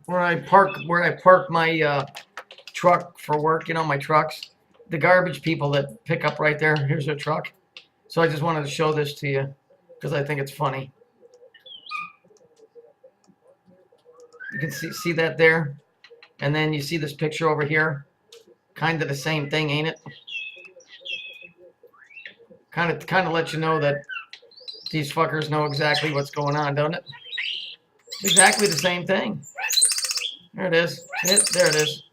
where I park my truck for work, you know, my trucks. The garbage people that pick up right there, here's their truck. So I just wanted to show this to you because I think it's funny. You can see that there, and then you see this picture over here. Kind of the same thing, ain't it? Kind of let you know that these fuckers know exactly what's going on, don't it? Exactly the same thing. There it is. There it is.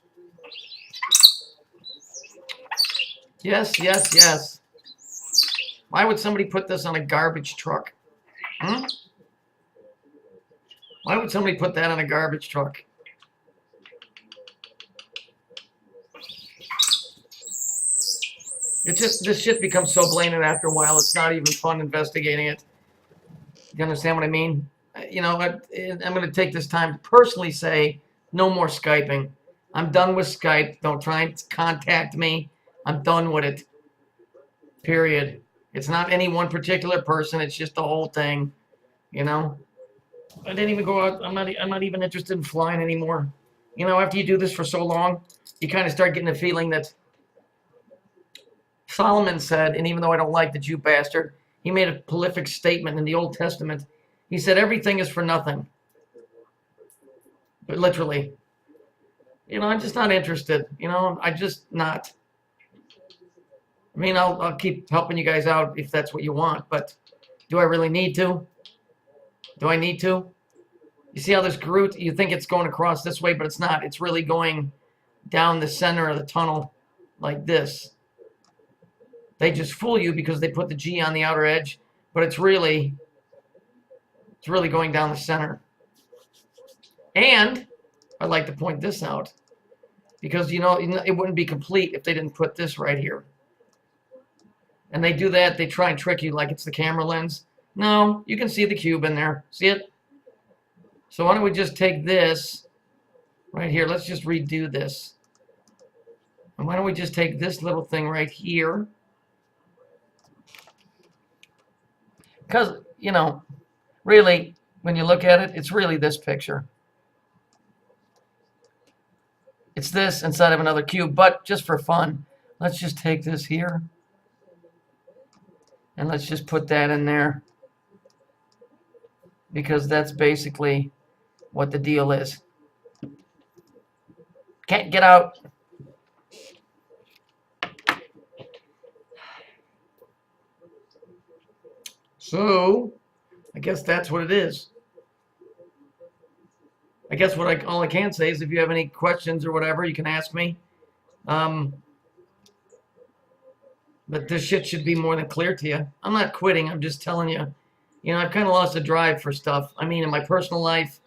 Yes, yes, yes. Why would somebody put this on a garbage truck? Hmm? Why would somebody put that on a garbage truck? It's just, this shit becomes so blatant after a while, it's not even fun investigating it. You understand what I mean? You know, I'm going to take this time to personally say, no more Skyping. I'm done with Skype. Don't try and contact me. I'm done with it. Period. It's not any one particular person. It's just the whole thing. You know? I didn't even go out. I'm not even interested in flying anymore. You know, after you do this for so long, you kind of start getting a feeling that Solomon said, and even though I don't like the Jew bastard, he made a prolific statement in the Old Testament. He said, everything is for nothing. But literally. You know, I'm just not interested. You know, I'm just not. I mean, I'll keep helping you guys out if that's what you want, but do I really need to? Do I need to? You see how this Groot, you think it's going across this way, but it's not. It's really going down the center of the tunnel like this. They just fool you because they put the G on the outer edge, but it's really going down the center. And I'd like to point this out because, you know, it wouldn't be complete if they didn't put this right here. And they do that. They try and trick you like it's the camera lens. No, you can see the cube in there. See it? So why don't we just take this right here. Let's just redo this. And why don't we just take this little thing right here? Because, you know, really, when you look at it, it's really this picture. It's this inside of another cube, but just for fun, let's just take this here. And let's just put that in there. Because that's basically what the deal is. Can't get out. So, I guess that's what it is. I guess all I can say is if you have any questions or whatever, you can ask me. But this shit should be more than clear to you. I'm not quitting. I'm just telling you. You know, I've kind of lost a drive for stuff. I mean, in my personal life,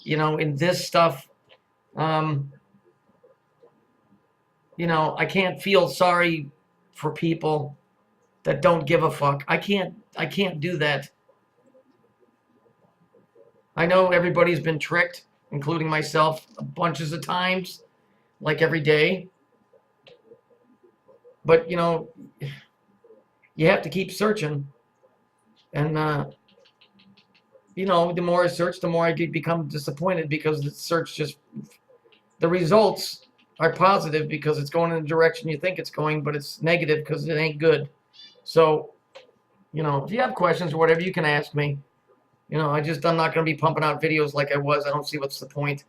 you know, in this stuff, you know, I can't feel sorry for people that don't give a fuck. I can't do that. I know everybody's been tricked, including myself, bunches of times, like every day. But, you know, you have to keep searching. And, you know, the more I search, the more I become disappointed because the search just, the results are positive because it's going in the direction you think it's going, but it's negative because it ain't good. So, you know, if you have questions or whatever, you can ask me. You know, I'm not going to be pumping out videos like I was. I don't see what's the point.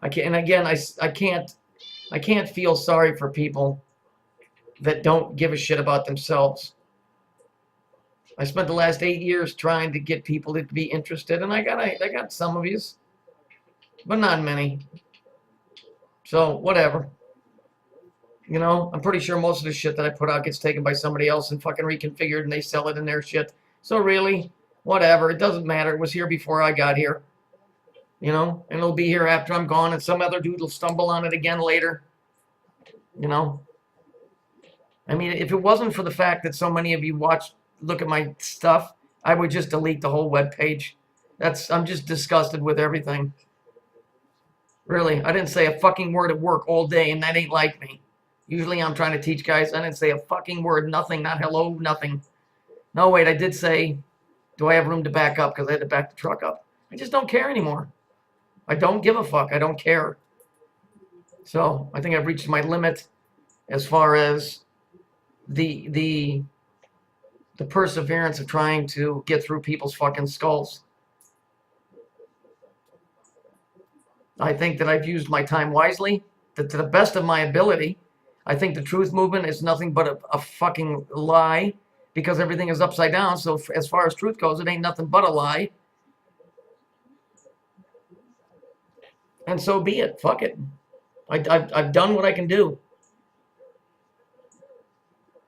I can't, and again, I can't feel sorry for people that don't give a shit about themselves. I spent the last 8 years trying to get people to be interested, and I got some of yous, but not many. So, whatever. You know, I'm pretty sure most of the shit that I put out gets taken by somebody else and fucking reconfigured, and they sell it in their shit. So really, whatever. It doesn't matter. It was here before I got here. You know, and it'll be here after I'm gone, and some other dude will stumble on it again later. You know? I mean, if it wasn't for the fact that so many of you look at my stuff, I would just delete the whole web page. I'm just disgusted with everything. Really, I didn't say a fucking word at work all day, and that ain't like me. Usually I'm trying to teach guys. I didn't say a fucking word, nothing, not hello, nothing. No, wait, I did say, do I have room to back up? Because I had to back the truck up. I just don't care anymore. I don't give a fuck. I don't care. So I think I've reached my limit as far as the perseverance of trying to get through people's fucking skulls. I think that I've used my time wisely, that to the best of my ability. I think the truth movement is nothing but a fucking lie, because everything is upside down. So as far as truth goes, it ain't nothing but a lie. And so be it. Fuck it. I've done what I can do.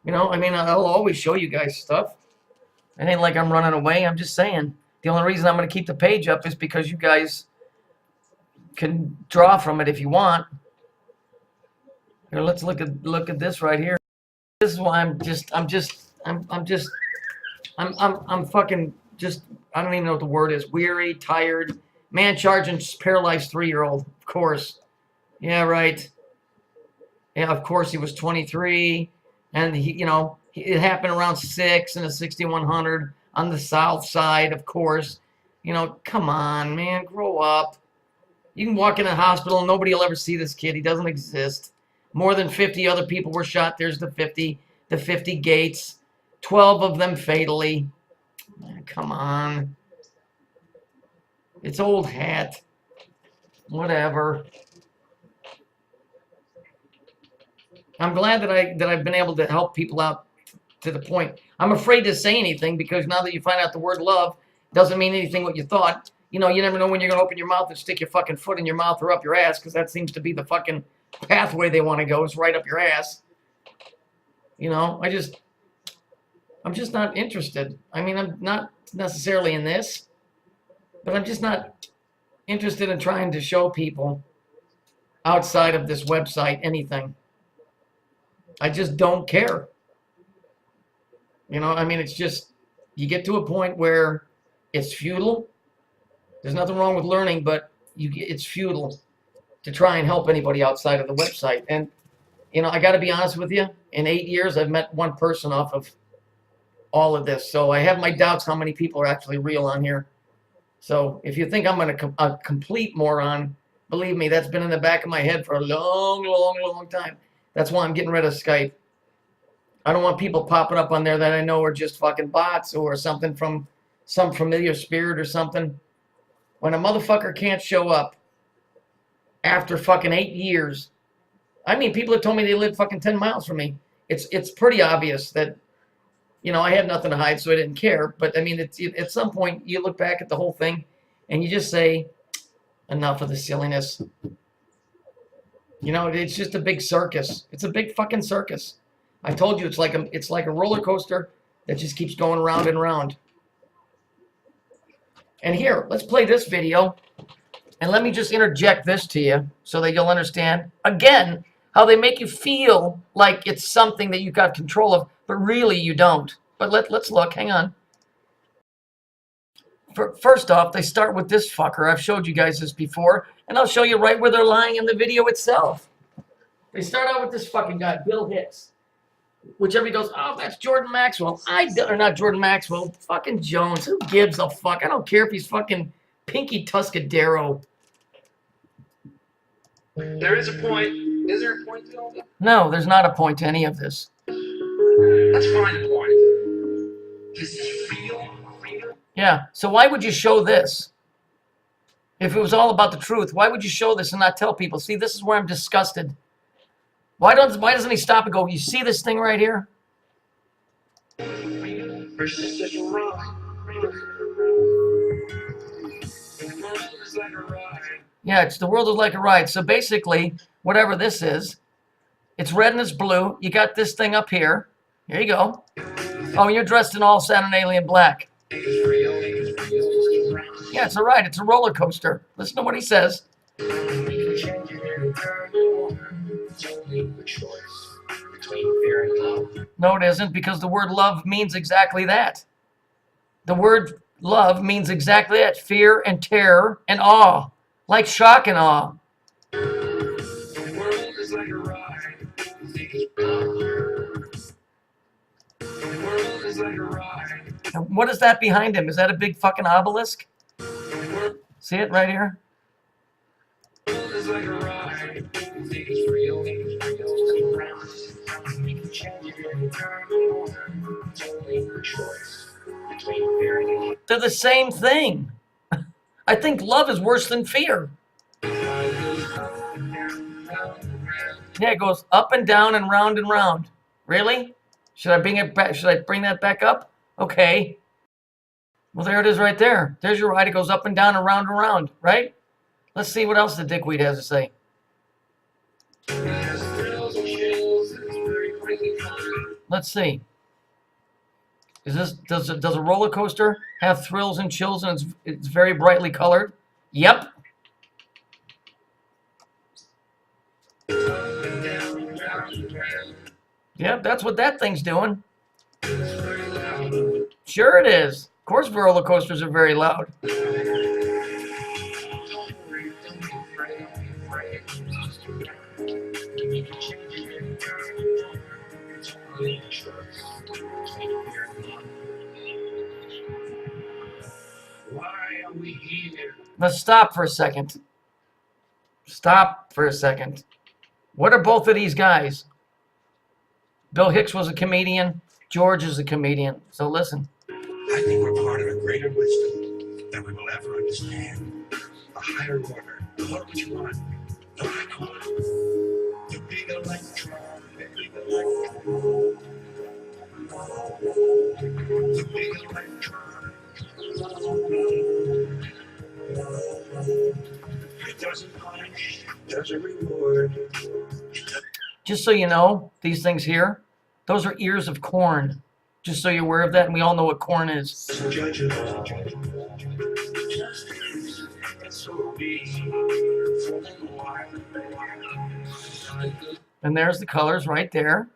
You know, I mean, I'll always show you guys stuff. It ain't like I'm running away. I'm just saying. The only reason I'm going to keep the page up is because you guys can draw from it if you want. Here, let's look at this right here. This is why I'm fucking just, I don't even know what the word is. Weary, tired. Man charging paralyzed 3-year-old. Of course. Yeah, right. Yeah, of course he was 23, and it happened around 6 in a 6100 on the south side. Of course, come on, man, grow up. You can walk in a hospital and nobody will ever see this kid. He doesn't exist. More than 50 other people were shot. There's the 50 gates, 12 of them fatally. Man, come on. It's old hat. Whatever. I'm glad that I've been able to help people out to the point. I'm afraid to say anything, because now that you find out the word love doesn't mean anything what you thought. You never know when you're going to open your mouth and stick your fucking foot in your mouth or up your ass, because that seems to be the fucking pathway they want to go, is right up your ass. I'm just not interested. I mean, I'm not necessarily in this, but I'm just not interested in trying to show people outside of this website anything. I just don't care. I mean, it's just, you get to a point where it's futile. There's nothing wrong with learning, but it's futile to try and help anybody outside of the website. And, I got to be honest with you. In 8 years, I've met one person off of all of this. So I have my doubts how many people are actually real on here. So if you think I'm a complete moron, believe me, that's been in the back of my head for a long, long, long time. That's why I'm getting rid of Skype. I don't want people popping up on there that I know are just fucking bots or something from some familiar spirit or something. When a motherfucker can't show up after fucking 8 years, I mean, people have told me they live fucking 10 miles from me. It's pretty obvious that, I had nothing to hide, so I didn't care. But, I mean, at some point, you look back at the whole thing, and you just say, enough of the silliness. It's just a big circus. It's a big fucking circus. I told you, it's like a roller coaster that just keeps going around and around. And here, let's play this video, and let me just interject this to you so that you'll understand, again, how they make you feel like it's something that you got control of, but really you don't. But let's look. Hang on. First off, they start with this fucker. I've showed you guys this before, and I'll show you right where they're lying in the video itself. They start out with this fucking guy, Bill Hicks, which everybody goes, oh, that's Jordan Maxwell. Or not Jordan Maxwell, fucking Jones. Who gives a fuck? I don't care if he's fucking Pinky Tuscadero. There is a point. Is there a point to all that? No, there's not a point to any of this. Let's find a point. This is real. Yeah, so why would you show this? If it was all about the truth, why would you show this and not tell people? See, this is where I'm disgusted. Why doesn't he stop and go, you see this thing right here? Yeah, it's the world is like a ride. So basically, whatever this is, it's red and it's blue. You got this thing up here. Here you go. Oh, you're dressed in all Saturn Alien black. Yeah, it's a ride. It's a roller coaster. Listen to what he says. No, it isn't, because the word love means exactly that. The word love means exactly that. Fear and terror and awe. Like shock and awe. The world is like a ride. The world is like a ride. And what is that behind him? Is that a big fucking obelisk? See it right here? feels like a ride. You think it's real, come around. You can change it anytime you want. It's only your choice between fear. They're the same thing. I think love is worse than fear. Yeah, it goes up and down and round and round. Really? Should I bring it back? Should I bring that back up? Okay. Well, there it is right there. There's your ride. It goes up and down and round, right? Let's see what else the dickweed has to say. Let's see. Is this does a roller coaster have thrills and chills and it's very brightly colored? Yep. Yep, that's what that thing's doing. Sure it is. Of course roller coasters are very loud. Why are we here? Let's stop for a second. Stop for a second. What are both of these guys? Bill Hicks was a comedian. George is a comedian. So listen. I think we're part of a greater wisdom than we will ever understand. A higher order. Call it what you want. No, I call it the big electron. The big electron. The big electron. It doesn't punish, doesn't reward. Just so you know, these things here, those are ears of corn. Just so you're aware of that, and we all know what corn is. And there's the colors right there.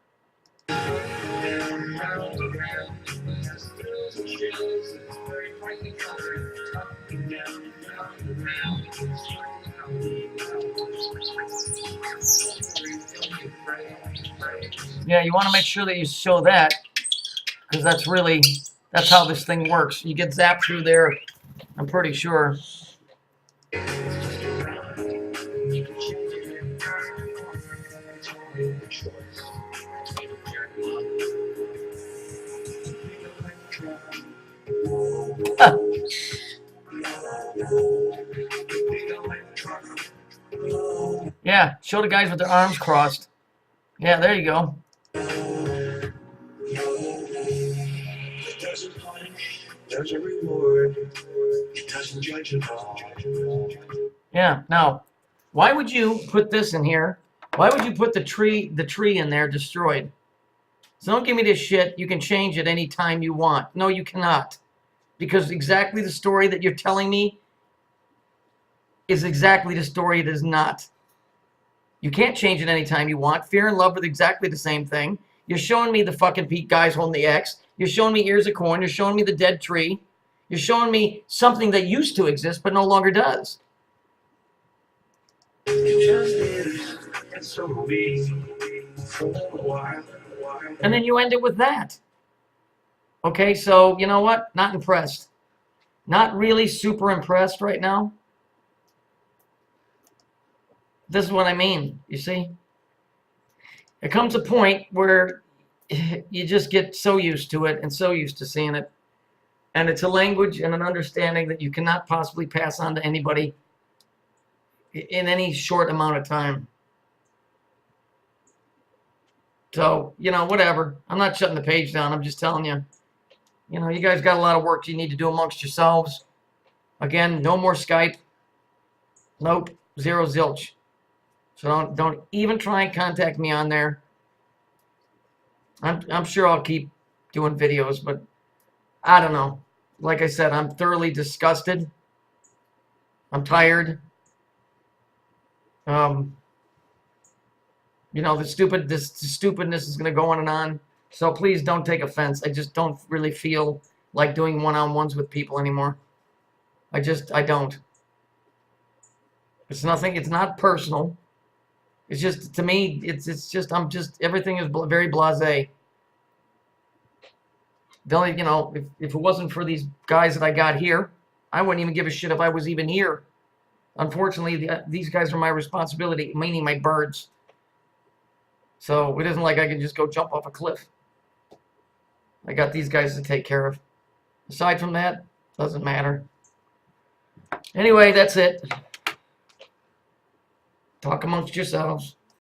Yeah, you want to make sure that you show that, because that's how this thing works. You get zapped through there, I'm pretty sure. Yeah, show the guys with their arms crossed. Yeah, there you go. It doesn't punish, doesn't reward, it doesn't judge at all. Yeah, now, why would you put this in here? Why would you put the tree in there destroyed? So don't give me this shit. You can change it any time you want. No, you cannot. Because exactly the story that you're telling me is exactly the story it is not. You can't change it anytime you want. Fear and love are exactly the same thing. You're showing me the fucking guys holding the X. You're showing me ears of corn. You're showing me the dead tree. You're showing me something that used to exist but no longer does. It just is. It's so easy. For a while. And then you end it with that. Okay, so you know what? Not impressed. Not really super impressed right now. This is what I mean, you see? There comes a point where you just get so used to it and so used to seeing it. And it's a language and an understanding that you cannot possibly pass on to anybody in any short amount of time. So, you know, whatever. I'm not shutting the page down. I'm just telling you. You know, you guys got a lot of work you need to do amongst yourselves. Again, no more Skype. Nope. Zero zilch. So don't even try and contact me on there. I'm sure I'll keep doing videos, but I don't know. Like I said, I'm thoroughly disgusted. I'm tired. You know, this stupidness is going to go on and on. So please don't take offense. I just don't really feel like doing one-on-ones with people anymore. I don't. It's nothing. It's not personal. It's just, to me, it's just, everything is very blasé. The only, you know, if it wasn't for these guys that I got here, I wouldn't even give a shit if I was even here. Unfortunately, these guys are my responsibility, meaning my birds. So it isn't like I can just go jump off a cliff. I got these guys to take care of. Aside from that, doesn't matter. Anyway, that's it. Talk amongst yourselves.